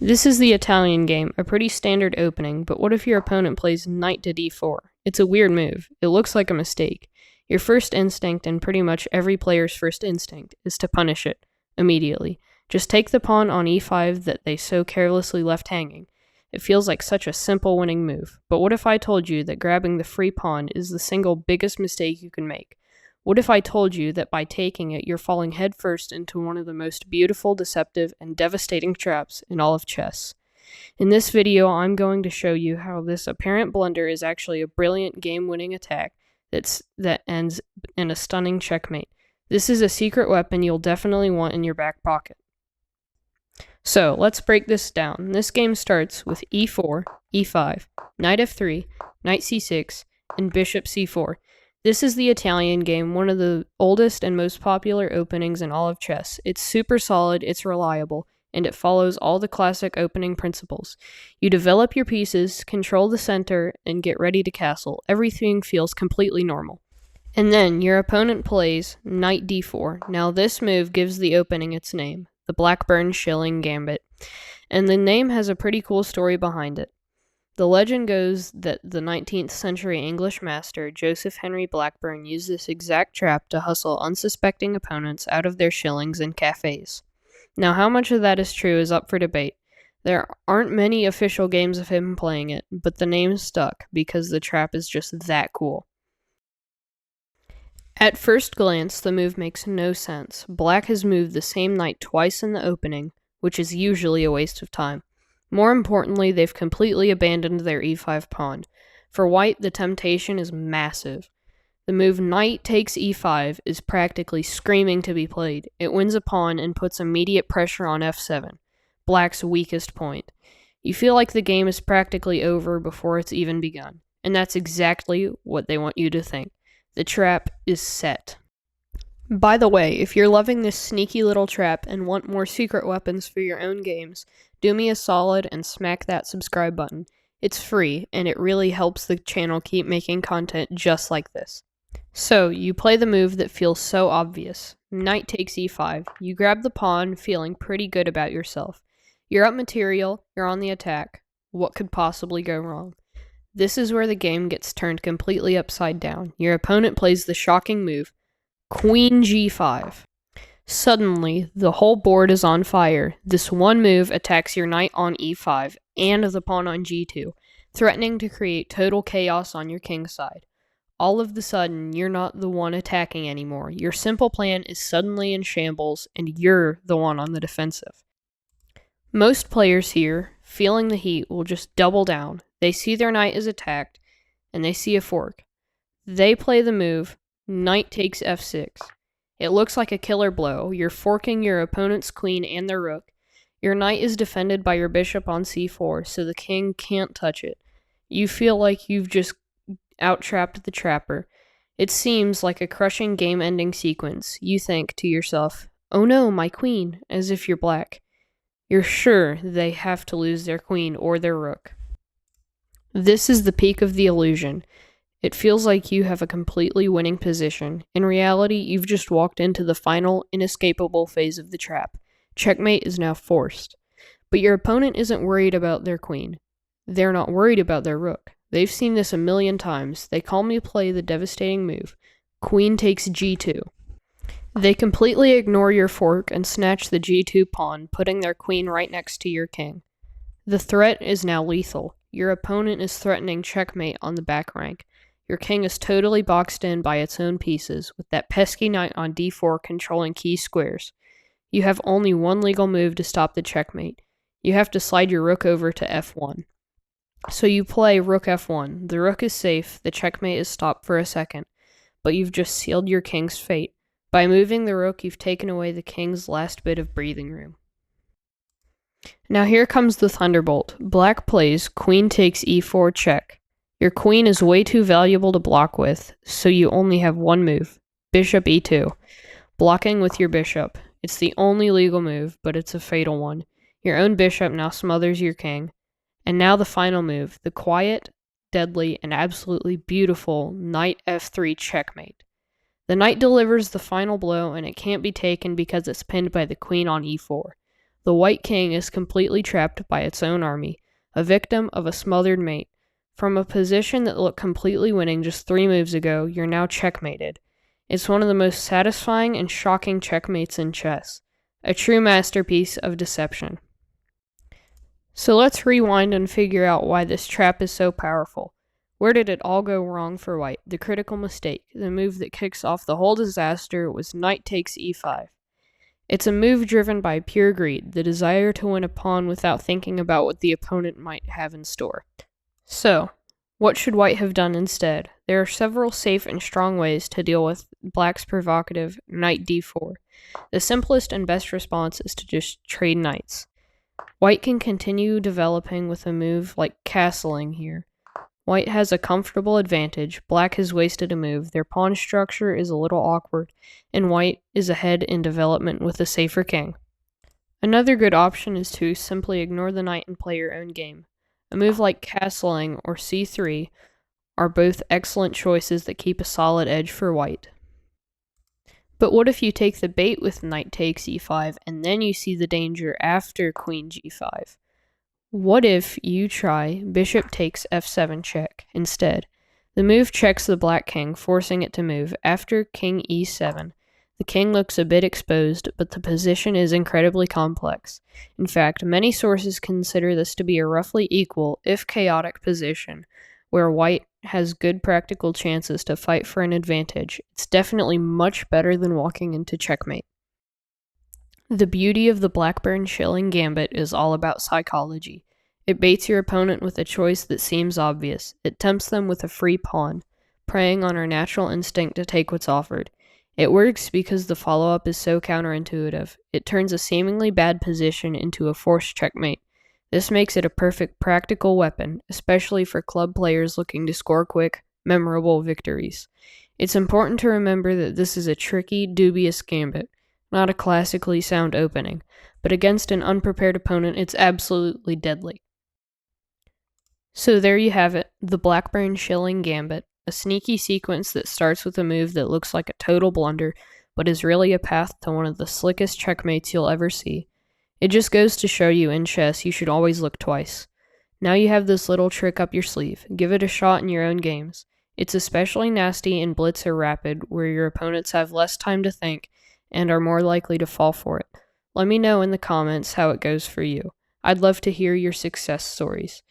This is the Italian game, a pretty standard opening, but what if your opponent plays knight to d4? It's a weird move. It looks like a mistake. Your first instinct, and pretty much every player's first instinct, is to punish it immediately. Just take the pawn on e5 that they so carelessly left hanging. It feels like such a simple winning move, but what if I told you that grabbing the free pawn is the single biggest mistake you can make? What if I told you that by taking it, you're falling headfirst into one of the most beautiful, deceptive, and devastating traps in all of chess? In this video, I'm going to show you how this apparent blunder is actually a brilliant game-winning attack that ends in a stunning checkmate. This is a secret weapon you'll definitely want in your back pocket. So, let's break this down. This game starts with e4, e5, knight f3, knight c6, and bishop c4. This is the Italian game, one of the oldest and most popular openings in all of chess. It's super solid, it's reliable, and it follows all the classic opening principles. You develop your pieces, control the center, and get ready to castle. Everything feels completely normal. And then your opponent plays knight d4. Now this move gives the opening its name, the Blackburne-Shilling Gambit, and the name has a pretty cool story behind it. The legend goes that the 19th century English master Joseph Henry Blackburn used this exact trap to hustle unsuspecting opponents out of their shillings in cafes. Now, how much of that is true is up for debate. There aren't many official games of him playing it, but the name stuck because the trap is just that cool. At first glance, the move makes no sense. Black has moved the same knight twice in the opening, which is usually a waste of time. More importantly, they've completely abandoned their e5 pawn. For white, the temptation is massive. The move knight takes e5 is practically screaming to be played. It wins a pawn and puts immediate pressure on f7, black's weakest point. You feel like the game is practically over before it's even begun, and that's exactly what they want you to think. The trap is set. By the way, if you're loving this sneaky little trap and want more secret weapons for your own games, do me a solid and smack that subscribe button. It's free, and it really helps the channel keep making content just like this. So, you play the move that feels so obvious. Knight takes e5. You grab the pawn, feeling pretty good about yourself. You're up material, you're on the attack. What could possibly go wrong? This is where the game gets turned completely upside down. Your opponent plays the shocking move, Queen g5. Suddenly, the whole board is on fire. This one move attacks your knight on e5 and the pawn on g2, threatening to create total chaos on your king's side. All of a sudden, you're not the one attacking anymore. Your simple plan is suddenly in shambles, and you're the one on the defensive. Most players here, feeling the heat, will just double down. They see their knight is attacked, and they see a fork. They play the move, knight takes f6. It looks like a killer blow. You're forking your opponent's queen and their rook. Your knight is defended by your bishop on c4, so the king can't touch it. You feel like you've just out-trapped the trapper. It seems like a crushing game-ending sequence. You think to yourself, "Oh no, my queen," as if you're black. You're sure they have to lose their queen or their rook. This is the peak of the illusion. It feels like you have a completely winning position. In reality, you've just walked into the final, inescapable phase of the trap. Checkmate is now forced. But your opponent isn't worried about their queen. They're not worried about their rook. They've seen this a million times. They calmly play the devastating move, queen takes g2. They completely ignore your fork and snatch the g2 pawn, putting their queen right next to your king. The threat is now lethal. Your opponent is threatening checkmate on the back rank. Your king is totally boxed in by its own pieces, with that pesky knight on d4 controlling key squares. You have only one legal move to stop the checkmate. You have to slide your rook over to f1. So you play rook f1. The rook is safe, the checkmate is stopped for a second, but you've just sealed your king's fate. By moving the rook, you've taken away the king's last bit of breathing room. Now here comes the thunderbolt. Black plays queen takes e4 check. Your queen is way too valuable to block with, so you only have one move, bishop e2. Blocking with your bishop. It's the only legal move, but it's a fatal one. Your own bishop now smothers your king. And now the final move, the quiet, deadly, and absolutely beautiful knight f3 checkmate. The knight delivers the final blow, and it can't be taken because it's pinned by the queen on e4. The white king is completely trapped by its own army, a victim of a smothered mate. From a position that looked completely winning just 3 moves ago, you're now checkmated. It's one of the most satisfying and shocking checkmates in chess. A true masterpiece of deception. So let's rewind and figure out why this trap is so powerful. Where did it all go wrong for white? The critical mistake, the move that kicks off the whole disaster, was knight takes e5. It's a move driven by pure greed, the desire to win a pawn without thinking about what the opponent might have in store. So, what should white have done instead? There are several safe and strong ways to deal with black's provocative knight d4. The simplest and best response is to just trade knights. White can continue developing with a move like castling here. White has a comfortable advantage, black has wasted a move, their pawn structure is a little awkward, and white is ahead in development with a safer king. Another good option is to simply ignore the knight and play your own game. A move like castling or c3 are both excellent choices that keep a solid edge for white. But what if you take the bait with knight takes e5 and then you see the danger after queen g5? What if you try bishop takes f7 check instead? The move checks the black king, forcing it to move. After king e7, the king looks a bit exposed, but the position is incredibly complex. In fact, many sources consider this to be a roughly equal, if chaotic, position, where white has good practical chances to fight for an advantage. It's definitely much better than walking into checkmate. The beauty of the Blackburne-Shilling Gambit is all about psychology. It baits your opponent with a choice that seems obvious. It tempts them with a free pawn, preying on our natural instinct to take what's offered. It works because the follow-up is so counterintuitive. It turns a seemingly bad position into a forced checkmate. This makes it a perfect practical weapon, especially for club players looking to score quick, memorable victories. It's important to remember that this is a tricky, dubious gambit, not a classically sound opening, but against an unprepared opponent, it's absolutely deadly. So there you have it, the Blackburne-Shilling Gambit, a sneaky sequence that starts with a move that looks like a total blunder, but is really a path to one of the slickest checkmates you'll ever see. It just goes to show you in chess you should always look twice. Now you have this little trick up your sleeve. Give it a shot in your own games. It's especially nasty in blitz or rapid, where your opponents have less time to think and are more likely to fall for it. Let me know in the comments how it goes for you. I'd love to hear your success stories.